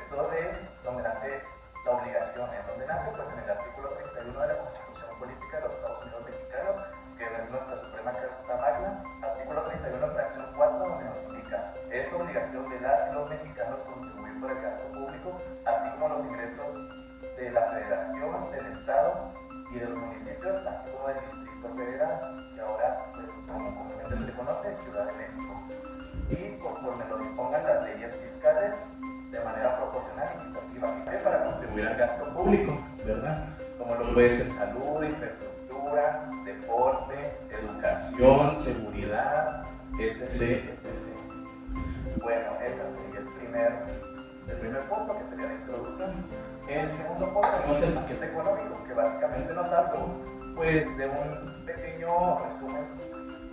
concepto de donde nace la obligación, en donde nace pues en el artículo 31 de la Constitución Política de los Estados Unidos Mexicanos, que es nuestra Suprema Carta Magna, artículo 31, fracción 4, donde nos indica: es obligación de las y los mexicanos contribuir por el gasto público, así como los ingresos de la Federación, del Estado y de los municipios, así como del Distrito Federal, que ahora, pues, como comúnmente se le conoce, Ciudad de México, y conforme lo dispongan las leyes fiscales, de manera proporcional y equitativa, para contribuir al gasto público, ¿verdad? Como lo puede ser salud, infraestructura, deporte, educación, seguridad, etc., etc. Bueno, ese sería el primer punto, que sería la introducción. El segundo punto tenemos el paquete económico, que básicamente nos habló pues de un pequeño resumen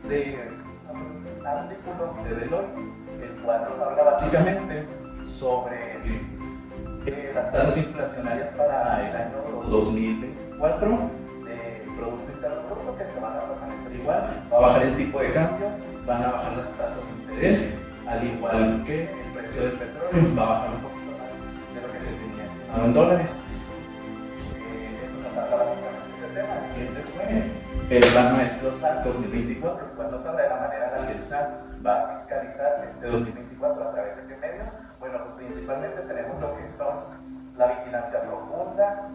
de un artículo de Deloitte, el cual nos habla básicamente sobre las tasas inflacionarias para el año 2024 de Producto Interno Bruto, que se van a permanecer igual. Va a bajar el tipo de cambio, van a bajar las tasas de interés, al igual que el precio del petróleo va a bajar un poquito más de lo que se tenía estimado en dólares. Eso nos habla básicamente de ese tema. El siguiente fue el Plan Maestro SAT 2024, el cual nos habla de la manera en la que el SAT va a fiscalizar este 2024 a través de qué medios. Bueno, pues principalmente tenemos lo que son la vigilancia profunda,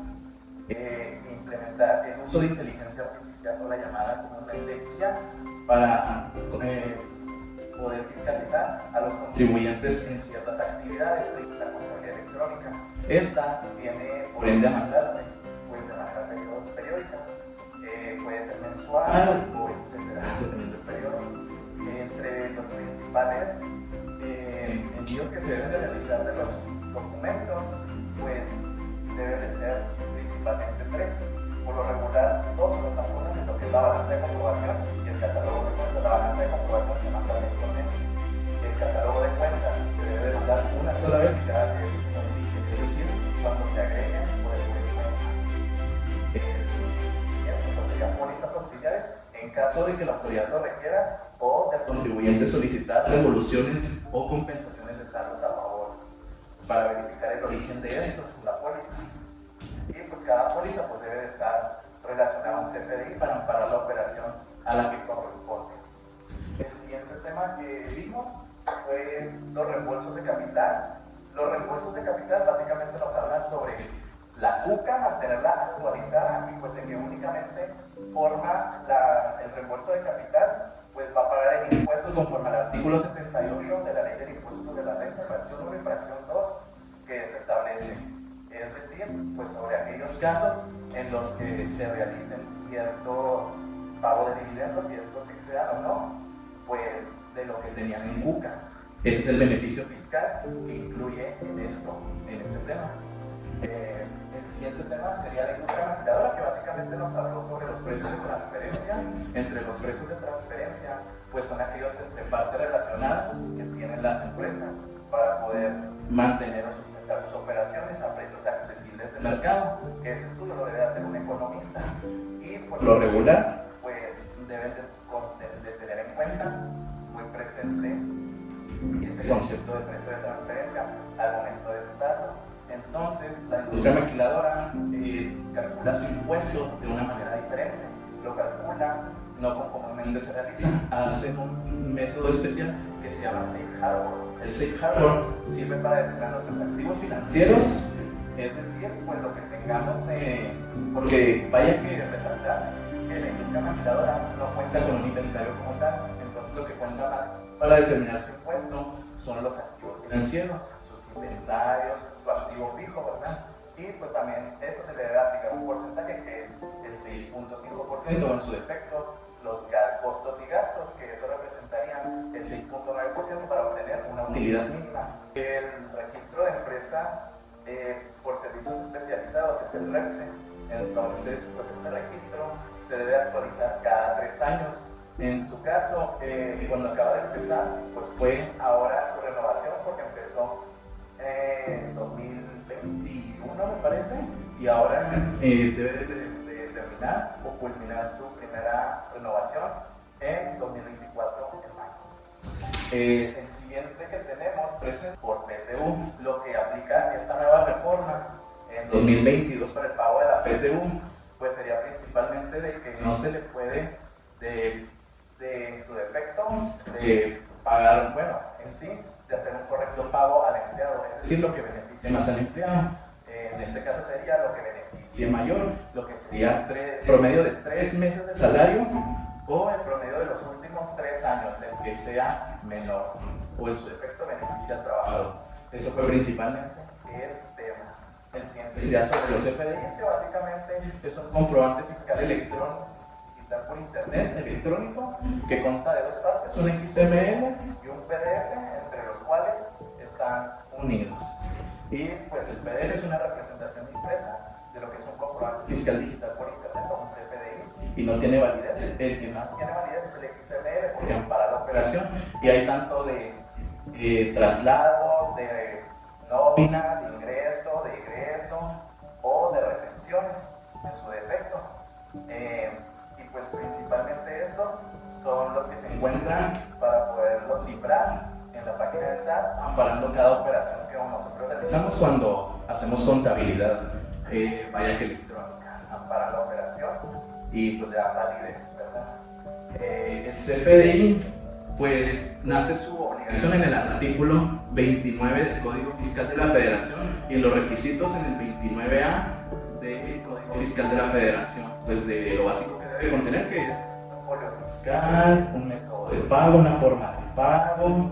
implementar el uso de inteligencia artificial, o la llamada comúnmente IA, para poder fiscalizar a los contribuyentes en ciertas actividades, la contabilidad electrónica. Esta tiene por ende a mandarse pues de manera periódica, puede ser mensual o etcétera, dependiendo del periodo. Entre los principales envíos que se deben de realizar de los documentos, pues deben de ser principalmente 3. Por lo regular, 2 son los más comunes, lo que es la balanza de comprobación y el catálogo de cuentas. La balanza de comprobación se manda mes con mes. El catálogo de cuentas se debe de mandar una sola vez y cada vez se modifique, es decir, cuando se agreguen o devuelven cuentas. Siguiente, pues serían pólizas auxiliares en caso de que la autoridad lo requiera o del contribuyente solicitar devoluciones o compensaciones de saldos a favor, para verificar el origen de estos, la póliza. Y pues cada póliza pues debe de estar relacionada a un CFDI para amparar la operación a la que corresponde. El siguiente tema que vimos fue los reembolsos de capital. Los reembolsos de capital básicamente nos hablan sobre la CUCA, mantenerla actualizada, y pues en que únicamente forma el reembolso de capital, pues va a pagar el impuesto conforme al artículo 78 de la Ley del Impuesto sobre la Renta, fracción 1 y fracción 2, que se establece. Es decir, pues sobre aquellos casos en los que se realicen ciertos pagos de dividendos, y estos excedan o no, pues de lo que tenían en CUCA. Ese es el beneficio fiscal que incluye en este tema. El siguiente tema sería la industria maquiladora, que básicamente nos habló sobre los precios de transferencia. Entre los precios de transferencia, pues son aquellos entre partes relacionadas que tienen las empresas para poder mantener o sustentar sus operaciones a precios accesibles de mercado, que ese estudio lo debe hacer un economista, y por lo regular pues deben de tener en cuenta muy presente ese concepto de precio de transferencia al momento de estarlo. Entonces, la industria maquiladora calcula su impuesto de una manera diferente. Lo calcula no como comúnmente se realiza, hacen un método especial que se llama Safe Harbor. El Safe Harbor sirve para determinar nuestros activos financieros, es decir, pues lo que tengamos, porque vaya que resaltar que la industria maquiladora no cuenta con un inventario como tal, entonces lo que cuenta más para determinar su impuesto son los activos financieros, sus inventarios, su activo fijo, ¿verdad? Y pues también eso se le debe aplicar un porcentaje que es el 6.5%, o en su defecto los costos y gastos, que eso representarían el 6.9% para obtener una utilidad mínima. El registro de empresas por servicios especializados es el REPSE. Entonces, pues este registro se debe actualizar cada 3 años. En su caso, cuando acaba de empezar, pues fue ahora su renovación, porque empezó en 2021 me parece, y ahora debe de terminar o culminar su primera renovación en 2024 en mayo. El siguiente que tenemos presente por PTU, lo que aplica esta 2022 para el pago de la PTU, pues sería principalmente de que no se le puede, en su defecto, de pagar, bueno, en sí, de hacer un correcto pago al empleado, es decir, lo que beneficie más al empleado. En este caso sería lo que beneficie mayor, lo que sería promedio de 3 meses de salario o el promedio de los últimos 3 años, el que sea menor, o en su defecto beneficia al trabajador. Eso fue principalmente el tema. El siguiente sería sobre los CFDIs, que básicamente es un comprobante fiscal electrónico, digital por internet, electrónico, que consta de 2 partes, un XML y un PDF, entre los cuales están unidos. Y pues el PDF es una representación impresa de lo que es un comprobante fiscal digital por internet o un CFDI, y no tiene validez. El que más tiene validez es el XML porque ampara la operación, y hay tanto de traslado, de nómina, de ingreso, de egreso o de retenciones en su defecto. Y pues principalmente estos son los que se encuentran para poderlos cifrar en la página del SAT, amparando cada operación que nosotros realizamos cuando hacemos contabilidad, vaya que electrónica, ampara la operación y pues le da validez, ¿verdad? El CFDI, pues nace su obligación en el artículo 29 del Código Fiscal de la Federación y en los requisitos en el 29A del Código Fiscal de la Federación, pues de lo básico que debe contener, que es un folio fiscal, un método de pago, una forma de pago,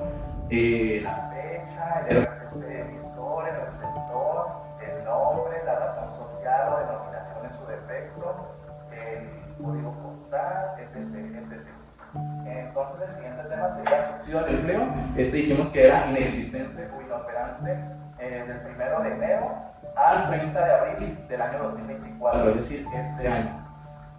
la fecha, el RFC emisor, el receptor, el nombre, la razón social o denominación en su defecto, el código postal, etc. Entonces el siguiente tema sería subsidio al empleo. Dijimos que era inexistente o inoperante del 1 de enero al 30 de abril del año 2024, es decir, este año.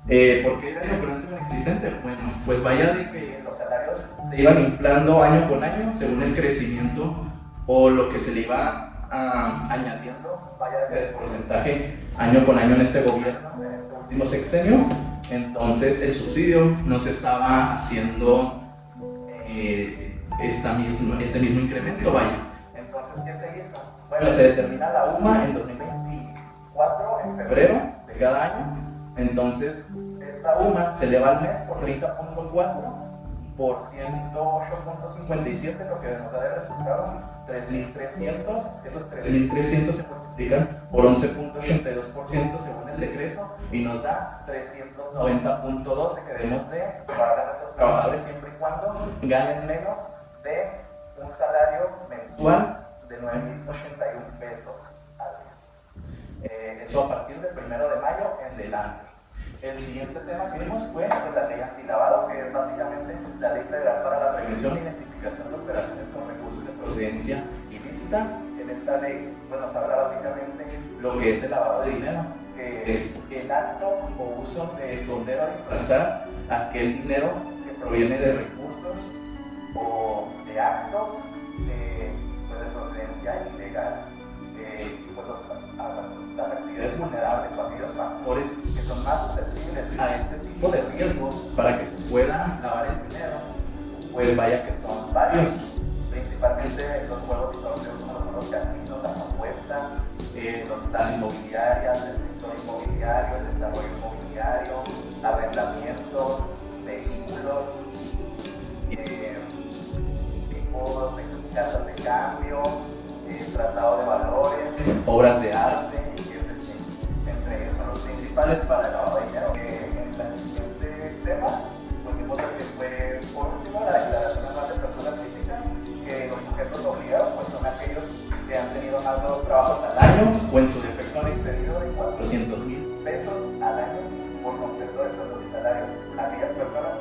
¿Por qué era inoperante o inexistente? Bueno, pues vaya de que los salarios se iban inflando año con año según el crecimiento o lo que se le iba añadiendo, vaya de porcentaje año con año en este gobierno, en este último sexenio. Entonces el subsidio no se estaba haciendo este mismo incremento, vaya. Entonces, ¿qué se hizo? Bueno, se determina la UMA en 2024, en febrero de cada año. Entonces, esta UMA se eleva al mes por 30.4 por 108.57, lo que nos da de resultado 3.300. Esos 3.300 se multiplican por 11.82% según el decreto y nos da 390.12 que debemos de pagar a nuestros trabajadores siempre y cuando ganen menos de un salario mensual de 9.081 pesos al mes. Eso a partir del 1 de mayo en adelante. El siguiente tema que vimos fue la ley antilavado, que es básicamente la ley federal para la prevención e identificación de operaciones con recursos de procedencia ilícita. En esta ley nos habla básicamente lo que es el lavado de dinero, que es el acto o uso de esconder o disfrazar aquel dinero que proviene de recursos o de actos de procedencia ilegal. Las actividades vulnerables o aquellos factores que son más susceptibles a este tipo de riesgos para que se pueda lavar el dinero, pues vaya que son varios, principalmente los juegos y torneos como son los casinos, las apuestas, las inmobiliarias, el sector inmobiliario, el desarrollo inmobiliario, arrendamientos, vehículos, tipos de casas de cambio, tratado de valores, obras de arte, entre ellos son los principales para el lavado de dinero. En el siguiente tema, pues vimos que fue por último la declaración anual de personas físicas, que los sujetos obligados pues son aquellos que han tenido más de 2 trabajos al año o en su defecto han excedido de 400,000 pesos al año por concepto de sueldos y salarios. Aquellas personas